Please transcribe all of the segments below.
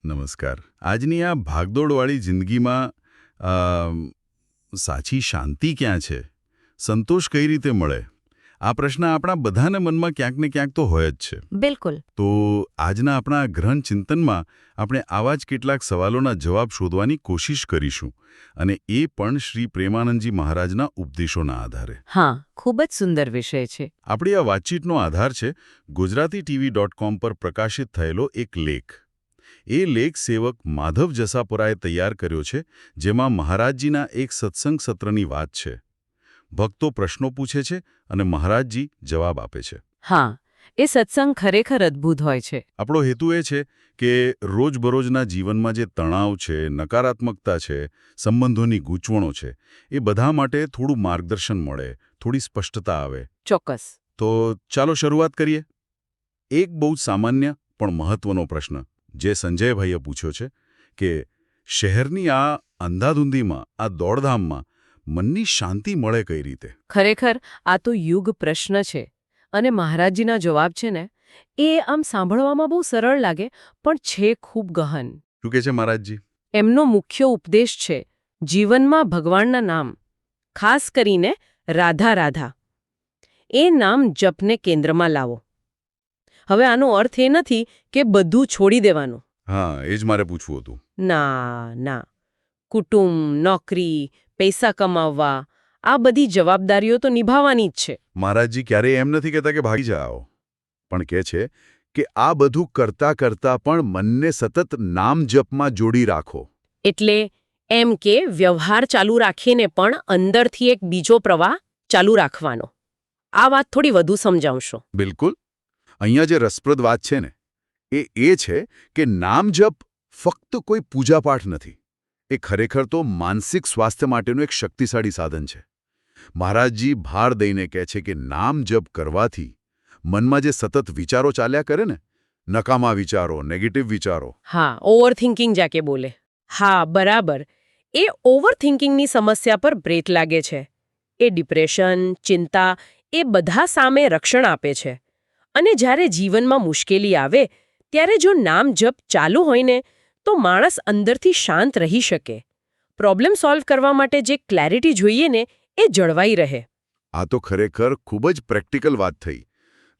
નમસ્કાર. આજની આ ભાગદોડવાળી જિંદગીમાં અ, સાચી શાંતિ ક્યાં છે? સંતોષ કઈ રીતે મળે? આ પ્રશ્ન આપણા બધાના મનમાં ક્યાંક ને ક્યાંક તો હોય જ છે. બિલકુલ. તો આજના આપણા ગહન ચિંતનમાં આપણે આવા જ કેટલાક સવાલોના જવાબ શોધવાની કોશિશ કરીશું, અને એ પણ શ્રી પ્રેમાનંદજી મહારાજના ઉપદેશોના આધારે. હા, ખૂબ જ સુંદર વિષય છે. આપણી આ વાતચીતનો આધાર છે ગુજરાતીTV.com પર પ્રકાશિત થયેલો એક લેખ. એ લેખ સેવક માધવ જસાપુરાએ તૈયાર કર્યો છે, જેમાં મહારાજજીના એક સત્સંગ સત્રની વાત છે. ભક્તો પ્રશ્નો પૂછે છે અને મહારાજજી જવાબ આપે છે. હા, એ સત્સંગ ખરેખર અદ્ભુત હોય છે. આપણો હેતુ એ છે કે રોજબરોજના જીવનમાં જે તણાવ છે, નકારાત્મકતા છે, સંબંધોની ગૂંચવણો છે, એ બધા માટે થોડું માર્ગદર્શન મળે, થોડી સ્પષ્ટતા આવે. ચોક્કસ. તો ચાલો શરૂઆત કરીએ. એક બહુ જ સામાન્ય પણ મહત્વનો પ્રશ્ન જે સંજયભાઈએ પૂછ્યો છે કે શહેરની આ અંધાધૂંધીમાં, આ દોડધામમાં મનની શાંતિ મળે કઈ રીતે? ખરેખર આ તો યુગ પ્રશ્ન છે. અને મહારાજજીના જવાબ છે ને, એ આમ સાંભળવામાં બહુ સરળ લાગે, પણ છે ખૂબ ગહન. શું કહે છે મહારાજજી? એમનો મુખ્ય ઉપદેશ છે જીવનમાં ભગવાનના નામ, ખાસ કરીને રાધા રાધા. એ નામ જપને કેન્દ્રમાં લાવો. હવે આનો અર્થ એ નથી કે બધું છોડી દેવાનું. હા, એ જ મારે પૂછવું હતું. ના ના, કુટુંબ, નોકરી, પૈસા કમાવવા, આ બધી જવાબદારીઓ તો નિભાવવાની જ છે. મહારાજજી ક્યારેય એમ નથી કહેતા કે ભાગી જાઓ, પણ કહે છે કે આ બધું કરતા કરતા પણ મનને સતત નામ જપમાં જોડી રાખો. એટલે એમ કે વ્યવહાર ચાલુ રાખીને પણ અંદરથી એક બીજો પ્રવાહ ચાલુ રાખવાનો. આ વાત થોડી વધુ સમજાવશો? બિલકુલ. અહીંયા જે રસપ્રદ વાત છે ને, એ છે કે નામ જપ ફક્ત કોઈ પૂજાપાઠ નથી. એ ખરેખર તો માનસિક સ્વાસ્થ્ય માટેનું એક શક્તિશાળી સાધન છે. મહારાજજી ભાર દઈને કહે છે કે નામ જપ કરવાથી મનમાં જે સતત વિચારો ચાલ્યા કરે ને, નકામા વિચારો, નેગેટિવ વિચારો. હા, ઓવરથિંકિંગ જાકે બોલે. હા, બરાબર. એ ઓવરથિંકિંગની સમસ્યા પર બ્રેક લાગે છે. એ ડિપ્રેશન, ચિંતા, એ બધા સામે રક્ષણ આપે છે. અને જ્યારે જીવનમાં મુશ્કેલી આવે, ત્યારે જો નામ જપ ચાલુ હોય ને, તો માણસ અંદરથી શાંત રહી શકે. પ્રોબ્લેમ સોલ્વ કરવા માટે જે ક્લેરિટી જોઈએ ને, એ જળવાઈ રહે. આ તો ખરેખર ખૂબ જ પ્રેક્ટિકલ વાત થઈ.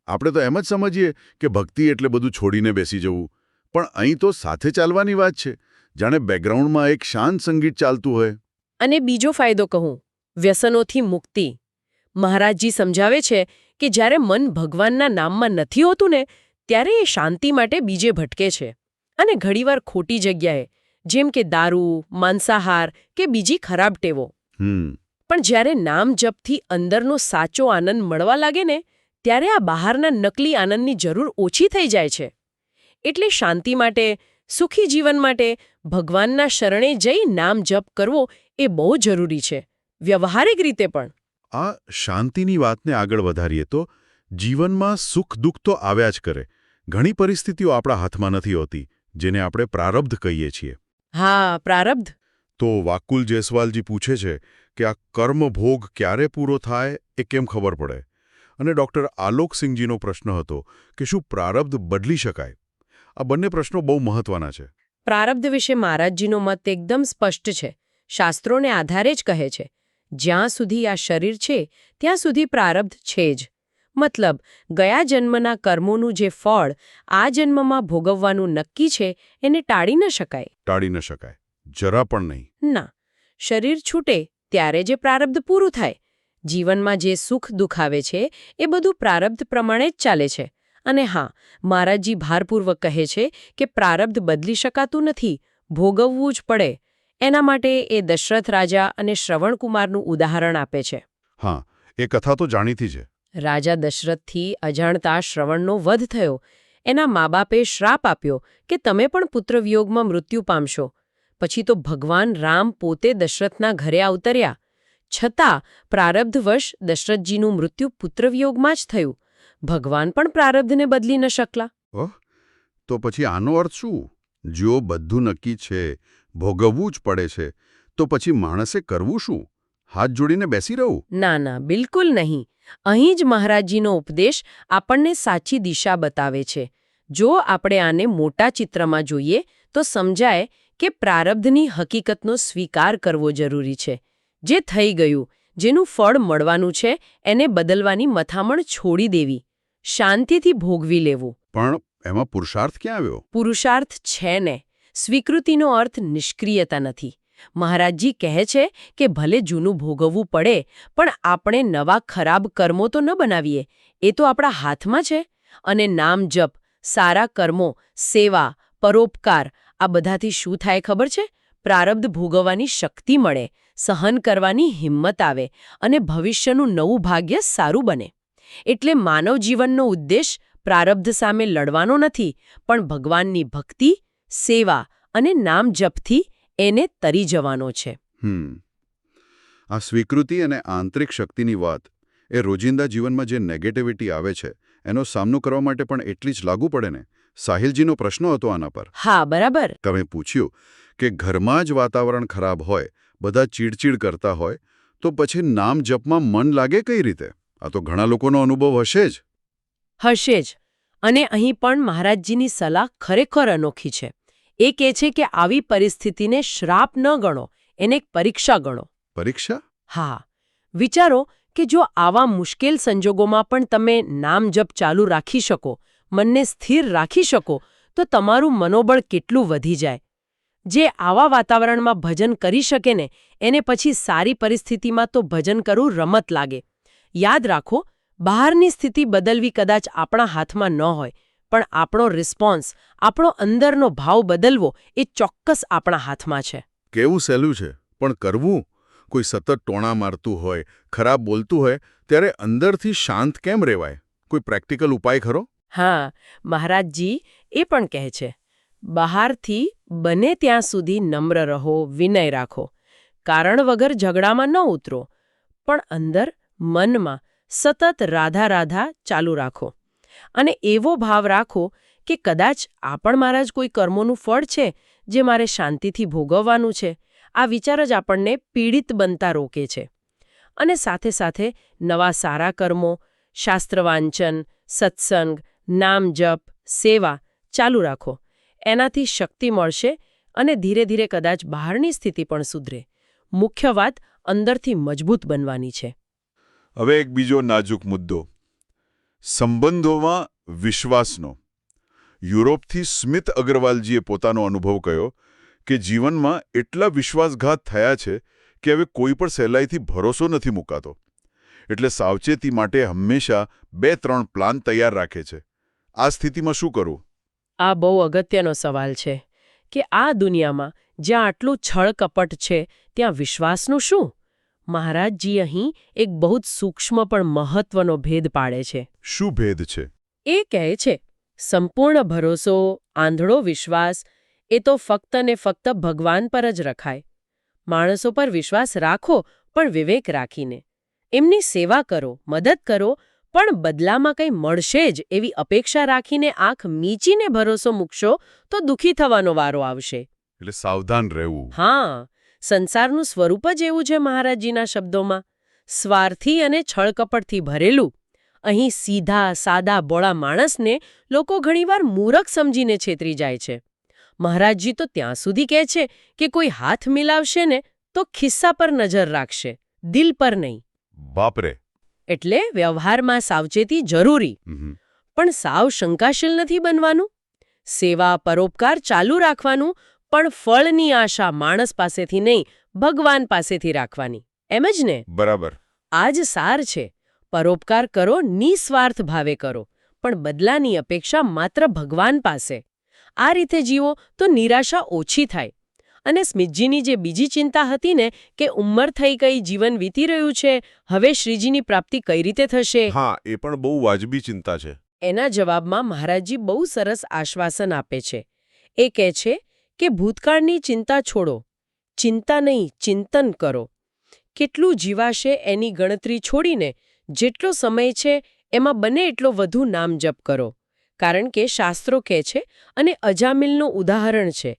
આપણે તો એમ જ સમજીએ કે ભક્તિ એટલે બધું છોડીને બેસી જવું, પણ અહીં તો સાથે ચાલવાની વાત છે, જાણે બેકગ્રાઉન્ડમાં એક શાંત સંગીત ચાલતું હોય. અને બીજો ફાયદો કહું, વ્યસનોથી મુક્તિ. મહારાજજી સમજાવે છે કે જ્યારે મન ભગવાનના નામમાં નથી હોતું ને, ત્યારે એ શાંતિ માટે બીજે ભટકે છે. અને ઘણીવાર ખોટી જગ્યાએ, જેમ કે દારૂ, માંસાહાર કે બીજી ખરાબ ટેવો. પણ જ્યારે નામ જપથી અંદરનો સાચો આનંદ મળવા લાગે ને, ત્યારે આ બહારના નકલી આનંદની જરૂર ઓછી થઈ જાય છે. એટલે શાંતિ માટે, સુખી જીવન માટે ભગવાનના શરણે જઈ નામ જપ કરવો એ બહુ જરૂરી છે, વ્યવહારિક રીતે પણ. આ શાંતિની વાતને આગળ વધારીએ તો જીવનમાં સુખ દુઃખ તો આવ્યા જ કરે. ઘણી પરિસ્થિતિઓ આપણા હાથમાં નથી હોતી, જેને આપણે પ્રારબ્ધ કહીએ છીએ. હા, પ્રારબ્ધ. તો વાકુલ જયસ્વાલજી પૂછે છે કે આ કર્મભોગ ક્યારે પૂરો થાય એ કેમ ખબર પડે? અને ડૉક્ટર આલોકસિંહજીનો પ્રશ્ન હતો કે શું પ્રારબ્ધ બદલી શકાય? આ બંને પ્રશ્નો બહુ મહત્વના છે. પ્રારબ્ધ વિશે મહારાજજીનો મત એકદમ સ્પષ્ટ છે. શાસ્ત્રોને આધારે જ કહે છે, જ્યાં સુધી આ શરીર છે ત્યાં સુધી પ્રારબ્ધ છે જ. મતલબ ગયા જન્મના કર્મોનું જે ફળ આ જન્મમાં ભોગવવાનું નક્કી છે, એને ટાળી ન શકાય. ટાળી ન શકાય, જરા પણ નહીં. ના, શરીર છૂટે ત્યારે જે પ્રારબ્ધ પૂરું થાય, જીવનમાં જે સુખ દુઃખ આવે છે, એ બધું પ્રારબ્ધ પ્રમાણે જ ચાલે છે. અને હા, મહારાજજી ભારપૂર્વક કહે છે કે પ્રારબ્ધ બદલી શકાતું નથી, ભોગવવું જ પડે. એના માટે એ દશરથ રાજા અને શ્રવણકુમારનું ઉદાહરણ આપે છે. હા, એ કથા તો જાણીતી છે. રાજા દશરથથી અજાણતા શ્રવણનો વધ થયો. એના મા બાપે શ્રાપ આપ્યો કે તમે પણ પુત્રવિયોગમાં મૃત્યુ પામશો. પછી તો ભગવાન રામ પોતે દશરથના ઘરે અવતર્યા. છતાં પ્રારબ્ધવશ દશરથજીનું મૃત્યુ પુત્રવિયોગમાં જ થયું. ભગવાન પણ પ્રારબ્ધને બદલી ન શકલા. તો પછી આનો અર્થ શું? જો બધું નક્કી છે, ભોગવવું જ પડે છે, તો પછી માણસે કરવું શું? હાથ જોડીને બેસી રહું? ના ના, બિલકુલ નહીં. અહીં જ મહારાજજીનો ઉપદેશ આપણને સાચી દિશા બતાવે છે. જો આપણે આને મોટા ચિત્રમાં જોઈએ તો સમજાય કે પ્રારબ્ધની હકીકતનો સ્વીકાર કરવો જરૂરી છે. જે થઈ ગયું, જેનું ફળ મળવાનું છે, એને બદલવાની મથામણ છોડી દેવી, શાંતિથી ભોગવી લેવું. પણ એમાં પુરુષાર્થ ક્યાં આવ્યો? પુરુષાર્થ છે ને. સ્વીકૃતિનો અર્થ નિષ્ક્રિયતા નથી. મહારાજજી કહે છે કે ભલે જૂનું ભોગવવું પડે, પણ આપણે નવા ખરાબ કર્મો તો ન બનાવીએ. એ તો આપણા હાથમાં છે. અને નામ જપ, સારા કર્મો, સેવા, પરોપકાર, આ બધાથી શું થાય ખબર છે? પ્રારબ્ધ ભોગવવાની શક્તિ મળે, સહન કરવાની હિંમત આવે અને ભવિષ્યનું નવું ભાગ્ય સારું બને. એટલે માનવ જીવનનો ઉદ્દેશ પ્રારબ્ધ સામે લડવાનો નથી, પણ ભગવાનની ભક્તિ, સેવા અને નામ જપથી એને તરી જવાનો છે. આ સ્વીકૃતિ અને આંતરિક શક્તિની વાત એ રોજિંદા જીવનમાં જે નેગેટિવિટી આવે છે એનો સામનો કરવા માટે પણ એટલી જ લાગુ પડે ને. સાહિલજીનો પ્રશ્ન હતો આના પર. હા, બરાબર. તમે પૂછ્યું કે ઘરમાં જ વાતાવરણ ખરાબ હોય, બધા ચીડચીડ કરતા હોય, તો પછી નામ જપમાં મન લાગે કઈ રીતે? આ તો ઘણા લોકોનો અનુભવ હશે જ. હશે જ. અને અહીં પણ મહારાજજીની સલાહ ખરેખર અનોખી છે. એ કહે છે કે આવી પરિસ્થિતિને શ્રાપ ન ગણો, એને એક પરીક્ષા ગણો. પરીક્ષા? હા. વિચારો કે જો આવા મુશ્કેલ સંજોગોમાં પણ તમે નામ જપ ચાલુ રાખી શકો, મનને સ્થિર રાખી શકો, તો તમારું મનોબળ કેટલું વધી જાય. જે આવા વાતાવરણમાં ભજન કરી શકે ને, એને પછી સારી પરિસ્થિતિમાં તો ભજન કરવું રમત લાગે. યાદ રાખો, બહારની સ્થિતિ બદલવી કદાચ આપણા હાથમાં ન હોય, પણ આપણો રિસ્પોન્સ, આપણો અંદરનો ભાવ બદલવો એ ચોક્કસ આપણા હાથમાં છે. કેવું સહેલું છે, પણ કરવું? કોઈ સતત ટોણા મારતું હોય, ખરાબ બોલતું હોય, ત્યારે અંદરથી શાંત કેમ રહેવાય? કોઈ પ્રેક્ટિકલ ઉપાય ખરો? હા, મહારાજજી એ પણ કહે છે, બહારથી બને ત્યાં સુધી નમ્ર રહો, વિનય રાખો. કારણ વગર ઝઘડામાં ન ઉતરો, પણ અંદર, મનમાં સતત રાધા રાધા ચાલુ રાખો. અને એવો ભાવ રાખો કે કદાચ આ પણ મારા જ કોઈ કર્મોનું ફળ છે, જે મારે શાંતિથી ભોગવવાનું છે. આ વિચાર જ આપણને પીડિત બનતા રોકે છે. અને સાથે સાથે નવા સારા કર્મો, શાસ્ત્ર વાંચન, સત્સંગ, નામ જપ, સેવા ચાલુ રાખો. એનાથી શક્તિ મળશે અને ધીરે ધીરે કદાચ બહારની સ્થિતિ પણ સુધરે. મુખ્ય વાત અંદરથી મજબૂત બનવાની છે. હવે એક બીજો નાજુક મુદ્દો, સંબંધોમાં વિશ્વાસનો. યુરોપથી સ્મિત અગ્રવાલજીએ પોતાનો અનુભવ કહ્યો કે જીવનમાં એટલા વિશ્વાસઘાત થયા છે કે હવે કોઈ પણ સહેલાઈથી ભરોસો નથી મુકાતો. એટલે સાવચેતી માટે હંમેશા 2-3 પ્લાન તૈયાર રાખે છે. આ સ્થિતિમાં શું કરવું? આ બહુ અગત્યનો સવાલ છે કે આ દુનિયામાં જ્યાં આટલું છળ કપટ છે, ત્યાં વિશ્વાસનું શું? મહારાજજી અહીં એક બહુ જ સૂક્ષ્મ પણ મહત્વનો ભેદ પાડે છે. શું ભેદ છે? એ કહે છે, સંપૂર્ણ ભરોસો, આંધળો વિશ્વાસ એ તો ફક્ત ને ફક્ત ભગવાન પર જ રખાય. માણસો પર વિશ્વાસ રાખો, પણ વિવેક રાખીને. એમની સેવા કરો, મદદ કરો, પણ બદલામાં કંઈ મળશે જ એવી અપેક્ષા રાખીને આંખ મીચીને ભરોસો મૂકશો તો દુઃખી થવાનો વારો આવશે. એટલે સાવધાન રહેવું. હા, સંસારનું સ્વરૂપ જ એવું છે. મહારાજજીના શબ્દોમાં સ્વાર્થી અને છળકપટથી ભરેલું. અહીં સીધા સાદા બોળા માણસને લોકો ઘણીવાર મૂરખ સમજીને છેતરી જાય છે. મહારાજજી તો ત્યાં સુધી કહે છે કે કોઈ હાથ મિલાવશે ને તો ખિસ્સા પર નજર રાખશે, દિલ પર નહીં. બાપરે! એટલે વ્યવહારમાં સાવચેતી જરૂરી, પણ સાવ શંકાશીલ નથી બનવાનું. સેવા, પરોપકાર ચાલુ રાખવાનું, પણ ફળની આશા માણસ પાસેથી નહીં, ભગવાન પાસેથી રાખવાની. એમ જ ને? બરાબર. આ જ સાર છે. પરોપકાર કરો, નિસ્વાર્થ ભાવે કરો, પણ બદલાની અપેક્ષા માત્ર ભગવાન પાસે. આ રીતે જીવો તો નિરાશા ઓછી થાય. અને સ્મિતજીની જે બીજી ચિંતા હતી ને કે ઉંમર થઈ ગઈ, જીવન વીતી રહ્યું છે, હવે શ્રીજીની પ્રાપ્તિ કઈ રીતે થશે? હા, એ પણ બહુ વાજબી ચિંતા છે. એના જવાબમાં મહારાજજી બહુ સરસ આશ્વાસન આપે છે. એ કહે છે કે ભૂતકાળની ચિંતા છોડો, ચિંતા નહીં, ચિંતન કરો. કેટલું જીવાશે એની ગણતરી છોડીને જેટલો સમય છે એમાં બને એટલો વધુ નામ જપ કરો. કારણ કે શાસ્ત્રો કહે છે, અને અજામિલનું ઉદાહરણ છે,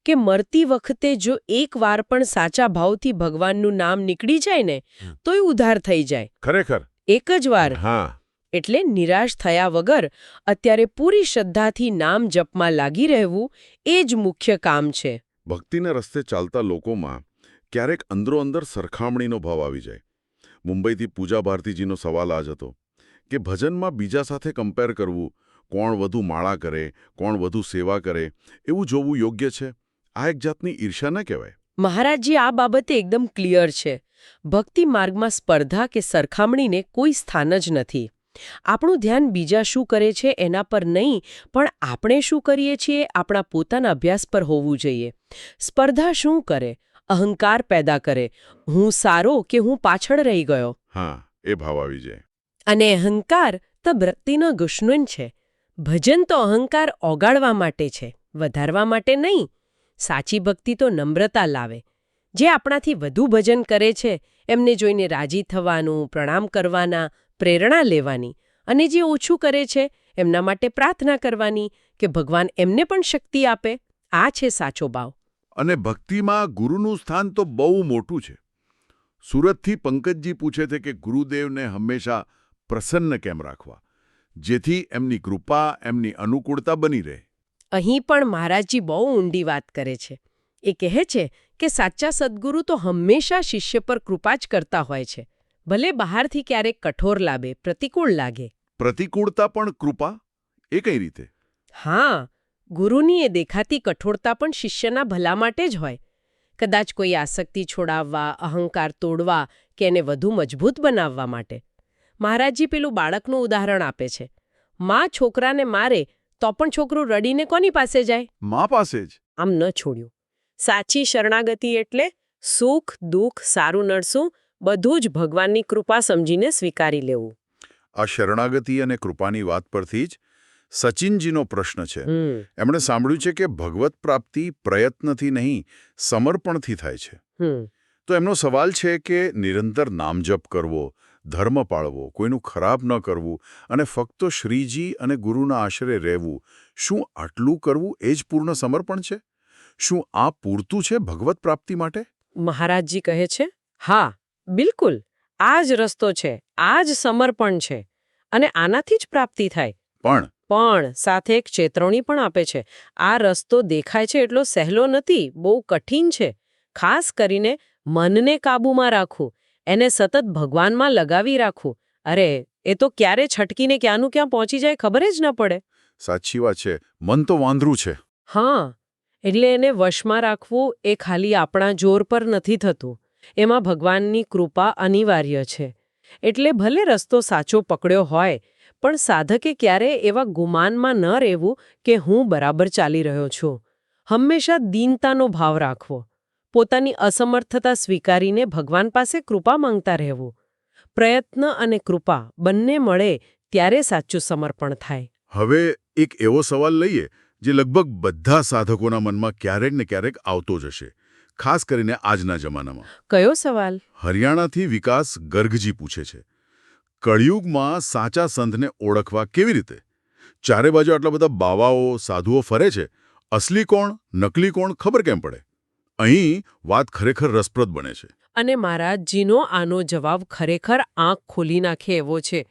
કે મરતી વખતે જો એકવાર પણ સાચા ભાવથી ભગવાનનું નામ નીકળી જાય ને તોય ઉદ્ધાર થઈ જાય. ખરેખર? એક જ વાર. હા. એટલે નિરાશ થયા વગર અત્યારે પૂરી શ્રદ્ધાથી નામ જપમાં લાગી રહેવું એ જ મુખ્ય કામ છે. ભક્તિના રસ્તે ચાલતા લોકોમાં ક્યારેક અંદરોઅંદર સરખામણીનો ભાવ આવી જાય. મુંબઈથી પૂજા ભારતીજીનો સવાલ આ જ હતો કે ભજનમાં બીજા સાથે કમ્પેર કરવું, કોણ વધુ માળા કરે, કોણ વધુ સેવા કરે, એવું જોવું યોગ્ય છે? આ એક જાતની ઈર્ષા ન કહેવાય? મહારાજજી આ બાબતે એકદમ ક્લિયર છે. ભક્તિ માર્ગમાં સ્પર્ધા કે સરખામણીને કોઈ સ્થાન જ નથી. આપણું ધ્યાન બીજા શું કરે છે એના પર નહીં, પણ આપણે શું કરીએ છીએ આપણા પોતાના અભ્યાસ પર હોવું જોઈએ. સ્પર્ધા શું કરે? અહંકાર પેદા કરે. હું સારો કે હું પાછળ રહી ગયો. હા, એ ભાવ આવી જાય. અને અહંકાર તો ભક્તિનો દુશ્મન છે. ભજન તો અહંકાર ઓગાળવા માટે છે, વધારવા માટે નહીં. સાચી ભક્તિ તો નમ્રતા લાવે. જે આપણાથી વધુ ભજન કરે છે એમને જોઈને રાજી થવાનું, પ્રણામ કરવાના, પ્રેરણા લેવાની, અને જે ઓછું કરે છે એમના માટે પ્રાર્થના કરવાની કે ભગવાન એમને પણ શક્તિ આપે. આ છે સાચો ભાવ. અને ભક્તિમાં ગુરુનું સ્થાન તો બહુ મોટું છે. સુરતથી પંકજજી પૂછે છે કે ગુરુદેવને હંમેશા પ્રસન્ન કેમ રાખવા, જેથી એમની કૃપા, એમની અનુકૂળતા બની રહે. અહીં પણ મહારાજજી બહુ ઊંડી વાત કરે છે. એ કહે છે કે સાચા સદ્ગુરુ તો હંમેશા શિષ્ય પર કૃપા જ કરતા હોય છે, ભલે બહારથી ક્યારેક કઠોર લાગે, પ્રતિકૂળ લાગે. પ્રતિકૂળતા પણ કૃપા? એ કઈ રીતે? હા, ગુરુની એ દેખાતી કઠોરતા પણ શિષ્યના ભલા માટે જ હોય. કદાચ કોઈ આસક્તિ છોડાવવા, અહંકાર તોડવા કે એને વધુ મજબૂત બનાવવા માટે. મહારાજજી પેલું બાળકનું ઉદાહરણ આપે છે. માં છોકરાને મારે તો પણ છોકરું રડીને કોની પાસે જાય? મા પાસે જ. આમ ન છોડ્યું. સાચી શરણાગતિ એટલે સુખ, દુઃખ, સારું નડશું બધું જ ભગવાનની કૃપા સમજીને સ્વીકારી લેવું. આ શરણાગતિ અને કૃપાની વાત પરથી જ સચિનજીનો પ્રશ્ન છે. એમણે સાંભળ્યું છે કે ભગવત પ્રાપ્તિ પ્રયત્નથી નહીં, સમર્પણથી થાય છે. તો એમનો સવાલ છે કે નિરંતર નામજપ કરવો, ધર્મ પાળવો, કોઈનું ખરાબ ન કરવું અને ફક્ત શ્રીજી અને ગુરુના આશરે રહેવું, શું આટલું કરવું એ જ પૂર્ણ સમર્પણ છે? શું આ પૂરતું છે ભગવત પ્રાપ્તિ માટે? મહારાજજી કહે છે, હા, બિલકુલ. આ જ રસ્તો છે, આ જ સમર્પણ છે, અને આનાથી જ પ્રાપ્તિ થાય. પણ સાથે એક ચેતવણી પણ આપે છે. આ રસ્તો દેખાય છે એટલો સહેલો નથી, બહુ કઠિન છે. ખાસ કરીને મનને કાબૂમાં રાખવું, એને સતત ભગવાનમાં લગાવી રાખવું. અરે, એ તો ક્યારે છટકીને ક્યાંનું ક્યાં પહોંચી જાય ખબર જ ન પડે. સાચી વાત છે. મન તો વાંદરું છે. હા, એટલે એને વશમાં રાખવું એ ખાલી આપણા જોર પર નથી થતું. એમાં ભગવાનની કૃપા અનિવાર્ય છે. એટલે ભલે રસ્તો સાચો પકડ્યો હોય, પણ સાધકે ક્યારે એવા ગુમાનમાં ન રહેવું કે હું બરાબર ચાલી રહ્યો છું. હંમેશા દીનતાનો ભાવ રાખવો. પોતાની અસમર્થતા સ્વીકારીને ભગવાન પાસે કૃપા માંગતા રહેવું. પ્રયત્ન અને કૃપા બંને મળે ત્યારે સાચું સમર્પણ થાય. હવે એક એવો સવાલ લઈએ જે લગભગ બધા સાધકોના મનમાં ક્યારેક ને ક્યારેક આવતો જ હશે, ખાસ કરીને આજના જમાનામાં. કયો સવાલ? હરિયાણાથી વિકાસ ગર્ગજી પૂછે છે, કળિયુગમાં સાચા સંતને ઓળખવા કેવી રીતે? ચારે બાજુ આટલા બધા બાવાઓ, સાધુઓ ફરે છે, અસલી કોણ, નકલી કોણ ખબર કેમ પડે? અહીં વાત ખરેખર રસપ્રદ બને છે. અને મહારાજજીનો આનો જવાબ ખરેખર આંખ ખોલી નાખે એવો છે.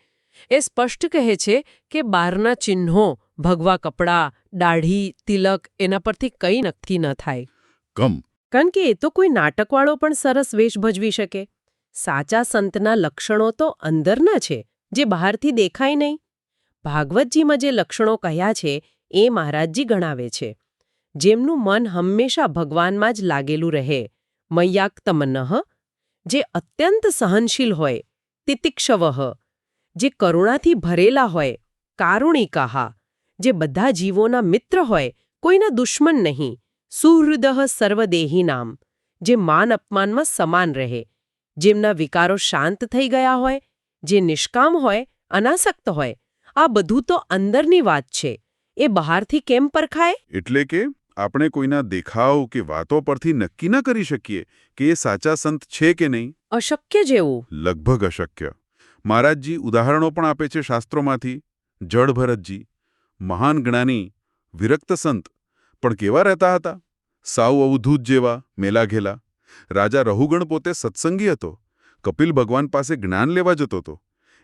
એ સ્પષ્ટ કહે છે કે બહારના ચિહ્નો, ભગવા કપડાં, દાઢી, તિલક એના પરથી કંઈ નક્કી ન થાય. કારણ કે એ તો કોઈ નાટકવાળો પણ સરસ વેશ ભજવી શકે. સાચા સંતના લક્ષણો તો અંદરના છે, જે બહારથી દેખાય નહીં. ભાગવતજીમાં જે લક્ષણો કહ્યા છે એ મહારાજજી ગણાવે છે. જેમનું મન હંમેશા ભગવાનમાં જ લાગેલું રહે, મય્યાક્તમનઃ, જે અત્યંત સહનશીલ હોય, તિતિક્ષવઃ, જે કરુણાથી ભરેલા હોય, કારુણિકાઃ, જે બધા જીવોના મિત્ર હોય, કોઈના દુશ્મન નહીં, સુહૃદઃ સર્વદેહિનામ, જે માન અપમાનમાં સમાન રહે, જેમના વિકારો શાંત થઈ ગયા હોય, જે નિષ્કામ હોય, અનાસક્ત હોય. આ બધું તો અંદરની વાત છે. એ બહારથી કેમ પરખાય? એટલે કે આપણે કોઈના દેખાવ કે વાતો પરથી નક્કી ન કરી શકીએ કે એ સાચા સંત છે કે નહીં. અશક્ય જેવું. લગભગ અશક્ય. મહારાજજી ઉદાહરણો પણ આપે છે શાસ્ત્રોમાંથી. જડભરતજી, મહાન જ્ઞાની, વિરક્ત સંત, પણ કેવા રહેતા હતા? સાવ અવધૂત જેવા, મેલાઘેલા. રાજા રહુગણ પોતે સત્સંગી હતો. કપિલ ભગવાન પાસે જ્ઞાન લેવા જતો હતો.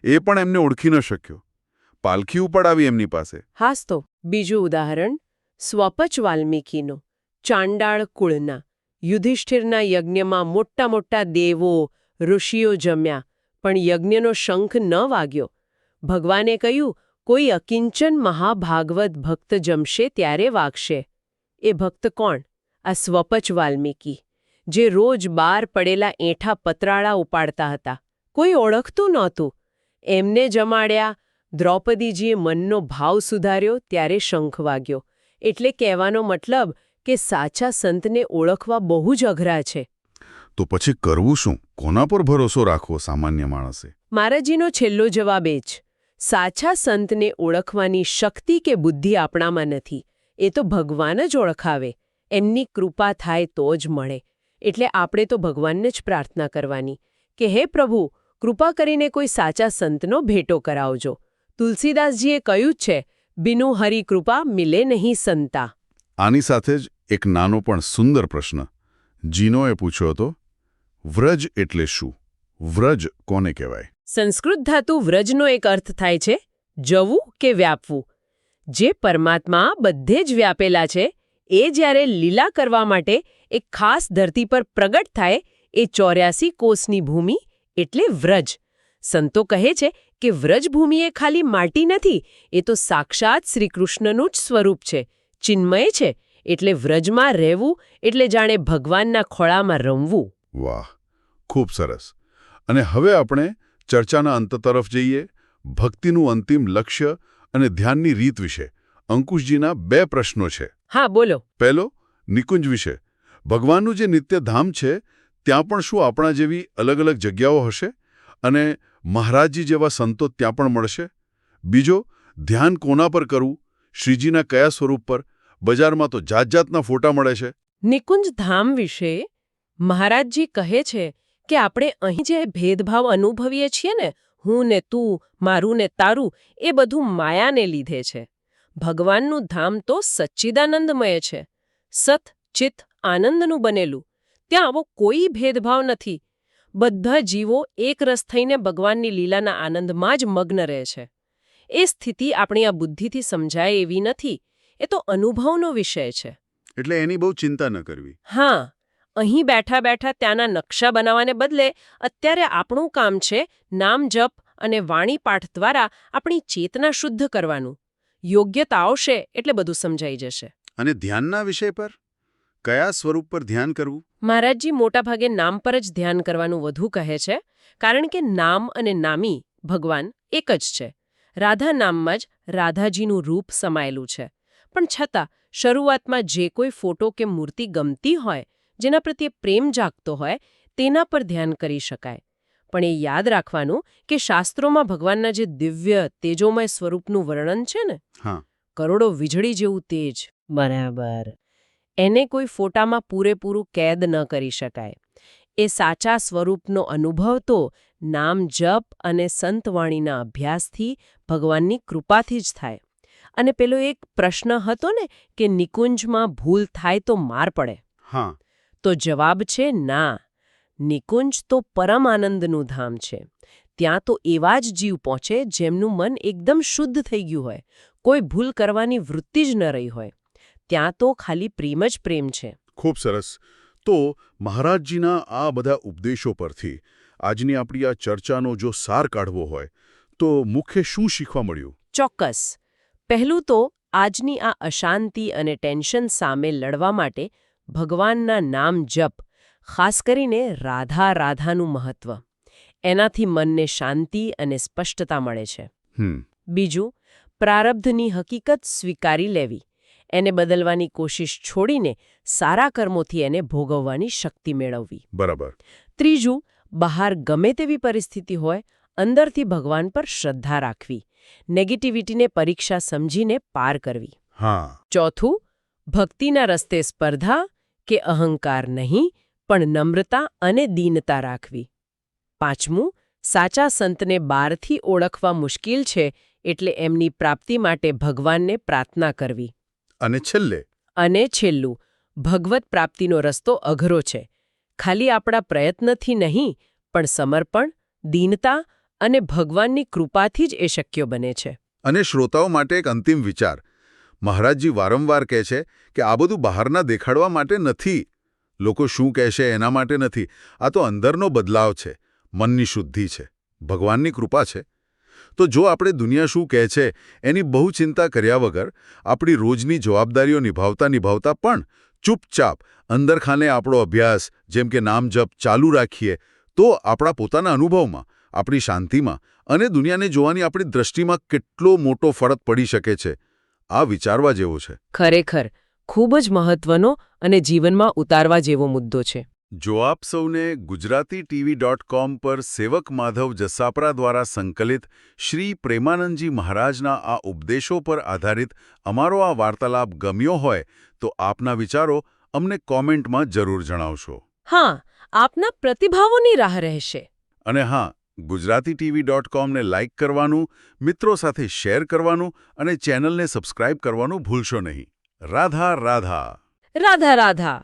એ પણ એમને ઓળખી ન શક્યો. પાલખી ઉપાડાવી એમની પાસે. હાસ તો બીજું ઉદાહરણ સ્વપચ વાલ્મીકીનું, ચાંડાળ કુળના. યુધિષ્ઠિરના યજ્ઞમાં મોટા મોટા દેવો ઋષિઓ જમ્યા, પણ યજ્ઞનો શંખ ન વાગ્યો. ભગવાને કહ્યું, કોઈ અકિંચન મહાભાગવત ભક્ત જમશે ત્યારે વાગશે. એ ભક્ત કોણ? આ સ્વપચ વાલ્મીકી, જે રોજ બાર પડેલા એઠા પતરાળા ઉપાડતા હતા. કોઈ ઓળખતું નહોતું. એમને જમાડ્યા. દ્રૌપદીજીએ મનનો ભાવ સુધાર્યો ત્યારે શંખ વાગ્યો. એટલે કહેવાનો મતલબ કે સાચા સંતને ઓળખવા બહુ જ અઘરા છે. તો પછી કરવું શું? કોના પર ભરોસો રાખવો સામાન્ય માણસે? મહારાજીનો છેલ્લો જવાબ એ જ. સાચા સંતને ઓળખવાની શક્તિ કે બુદ્ધિ આપણામાં નથી. એ તો ભગવાન જ ઓળખાવે. એમની કૃપા થાય તો જ મળે. એટલે આપણે તો ભગવાનને જ પ્રાર્થના કરવાની કે હે પ્રભુ, કૃપા કરીને કોઈ સાચા સંતનો ભેટો કરાવજો. તુલસીદાસજીએ કહ્યું જ છે, બિનુ હરિ કૃપા મિલે નહીં સંતા. આની સાથે જ એક નાનો પણ સુંદર પ્રશ્ન જીનોએ પૂછ્યો હતો, વ્રજ એટલે શું? વ્રજ કોને કહેવાય? સંસ્કૃત ધાતુ વ્રજનો એક અર્થ થાય છે જવું કે વ્યાપવું. જે પરમાત્મા બધે જ વ્યાપેલા છે, એ જ્યારે લીલા કરવા માટે એક ખાસ ધરતી પર પ્રગટ થાય, એ 84 કોસની ભૂમિ એટલે વ્રજ. સંતો કહે છે કે વ્રજભૂમિ એ ખાલી માટી નથી, એ તો સાક્ષાત શ્રીકૃષ્ણનું જ સ્વરૂપ છે, ચિન્મય છે. એટલે વ્રજમાં રહેવું એટલે જાણે ભગવાનના ખોળામાં રમવું. વાહ, ખૂબ સરસ. અને હવે આપણે ચર્ચાના અંત તરફ જઈએ. ભક્તિનું અંતિમ લક્ષ્ય અને ધ્યાનની રીત વિશે અંકુશજીના 2 પ્રશ્નો છે. હા, બોલો. પહેલો, નિકુંજ વિશે. ભગવાનનું જે નિત્ય ધામ છે, ત્યાં પણ શું આપણા જેવી અલગ અલગ જગ્યાઓ હશે? અને મહારાજજી જેવા સંતો ત્યાં પણ મળશે? બીજો, ધ્યાન કોના પર કરવું? શ્રીજીના કયા સ્વરૂપ પર? બજારમાં તો જાત જાતના ફોટા મળે છે. નિકુંજ ધામ વિશે મહારાજજી કહે છે કે આપણે અહીં જે ભેદભાવ અનુભવીએ છીએ ને, હું ને તું, મારું ને તારું, એ બધું માયાને લીધે છે. ભગવાનનું ધામ તો સચ્ચિદાનંદમય છે, સત ચિત આનંદનું બનેલું. ત્યાં આવો કોઈ ભેદભાવ નથી. બધા જીવો એક રસ થઈને ભગવાનની લીલાના આનંદમાં જ મગ્ન રહે છે. એ સ્થિતિ આપણી આ બુદ્ધિથી સમજાય એવી નથી. એ તો અનુભવનો વિષય છે. એટલે એની બહુ ચિંતા ન કરવી. હા, અહીં બેઠા બેઠા ત્યાંના નકશા બનાવવાને બદલે અત્યારે આપણું કામ છે નામ જપ અને વાણી પાઠ દ્વારા આપણી ચેતના શુદ્ધ કરવાનું. યોગ્યતા આવશે એટલે બધું સમજાઈ જશે. અને ધ્યાનના વિષય પર? કયા સ્વરૂપ પર ધ્યાન કરવું? મહારાજજી મોટાભાગે નામ પર જ ધ્યાન કરવાનું વધુ કહે છે, કારણ કે નામ અને નામી ભગવાન એક જ છે. રાધા નામમાં જ રાધાજીનું રૂપ સમાયેલું છે. પણ છતાં શરૂઆતમાં જે કોઈ ફોટો કે મૂર્તિ ગમતી હોય, જેના પ્રત્યે પ્રેમ જાગતો હોય, તેના પર ધ્યાન કરી શકાય. પણ એ યાદ રાખવાનું કે શાસ્ત્રોમાં ભગવાનના જે દિવ્ય તેજોમય સ્વરૂપનું વર્ણન છે ને, કરોડો વીજળી જેવું તેજ, બરાબર, એને કોઈ ફોટામાં પૂરેપૂરું કેદ ન કરી શકાય. એ સાચા સ્વરૂપનો અનુભવ તો નામ જપ અને સંતવાણીના અભ્યાસથી, ભગવાનની કૃપાથી જ થાય. અને પેલો એક પ્રશ્ન હતો ને કે નિકુંજમાં ભૂલ થાય તો માર પડે. હા, તો જવાબ છે ના. નિકુંજ તો પરમ આનંદનું ધામ છે. ત્યાં તો એવા જ જીવ પહોંચે જેમનું મન એકદમ શુદ્ધ થઈ ગયું હોય, કોઈ ભૂલ કરવાની વૃત્તિ જ ન રહી હોય. ત્યાં તો ખાલી પ્રેમ જ પ્રેમ છે. ખૂબ સરસ. તો મહારાજજીના આ બધા ઉપદેશો પરથી આજની આપણી આ ચર્ચાનો જો સાર કાઢવો હોય તો મુખ્ય શું શીખવા મળ્યું? ચોક્કસ. પહેલું તો આજની આ અશાંતિ અને ટેન્શન સામે લડવા માટે ભગવાનના નામ જપ, ખાસ કરીને રાધા રાધાનું મહત્વ. એનાથી મનને શાંતિ અને સ્પષ્ટતા મળે છે. બીજું, પ્રારબ્ધની હકીકત સ્વીકારી લેવી, એને બદલવાની કોશિશ છોડીને સારા કર્મોથી એને ભોગવવાની શક્તિ મેળવવી. બરાબર. ત્રીજું, બહાર ગમે તેવી પરિસ્થિતિ હોય, અંદરથી ભગવાન પર શ્રદ્ધા રાખવી, નેગેટિવિટીને પરીક્ષા સમજીને પાર કરવી. ચોથું, ભક્તિના રસ્તે સ્પર્ધા કે અહંકાર નહીં, પણ નમ્રતા અને દીનતા રાખવી. પાંચમું, સાચા સંતને બહારથી ઓળખવા મુશ્કેલ છે, એટલે એમની પ્રાપ્તિ માટે ભગવાનને પ્રાર્થના કરવી. અને છેલ્લું, ભગવત પ્રાપ્તિનો રસ્તો અઘરો છે. ખાલી આપણા પ્રયત્નથી નહીં, પણ સમર્પણ, દીનતા અને ભગવાનની કૃપાથી જ એ શક્ય બને છે. અને શ્રોતાઓ માટે એક અંતિમ વિચાર. મહારાજજી વારંવાર કહે છે કે આ બધું બહારના દેખાડવા માટે નથી. લોકો શું કહેશે એના માટે નથી. આ તો અંદરનો બદલાવ છે, મનની શુદ્ધિ છે, ભગવાનની કૃપા છે. તો જો આપણે દુનિયા શું કહે છે એની બહુ ચિંતા કર્યા વગર આપણી રોજની જવાબદારીઓ નિભાવતા પણ ચૂપચાપ અંદરખાને આપણો અભ્યાસ જેમ કે નામ જપ ચાલુ રાખીએ તો આપણા પોતાના અનુભવમાં, આપણી શાંતિમાં અને દુનિયાને જોવાની આપણી દ્રષ્ટિમાં કેટલો મોટો ફરક પડી શકે છે, આ વિચારવા જેવો છે. ખરેખર ખૂબ જ મહત્વનો અને જીવનમાં ઉતારવા જેવો મુદ્દો છે. જો આપ સૌને ગુજરાતીTV.com પર સેવક માધવ જસાપરા દ્વારા સંકલિત શ્રી પ્રેમાનંદજી મહારાજના આ ઉપદેશો પર આધારિત અમારો આ વાર્તાલાપ ગમ્યો હોય તો આપના વિચારો અમને કોમેન્ટમાં જરૂર જણાવશો. હા, આપના પ્રતિભાવોની રાહ રહેશે. અને હા, ગુજરાતીTV.com ને લાઇક કરવાનું, મિત્રો સાથે શેર કરવાનું અને ચેનલને સબસ્ક્રાઇબ કરવાનું ભૂલશો નહીં. રાધા રાધા. રાધા રાધા.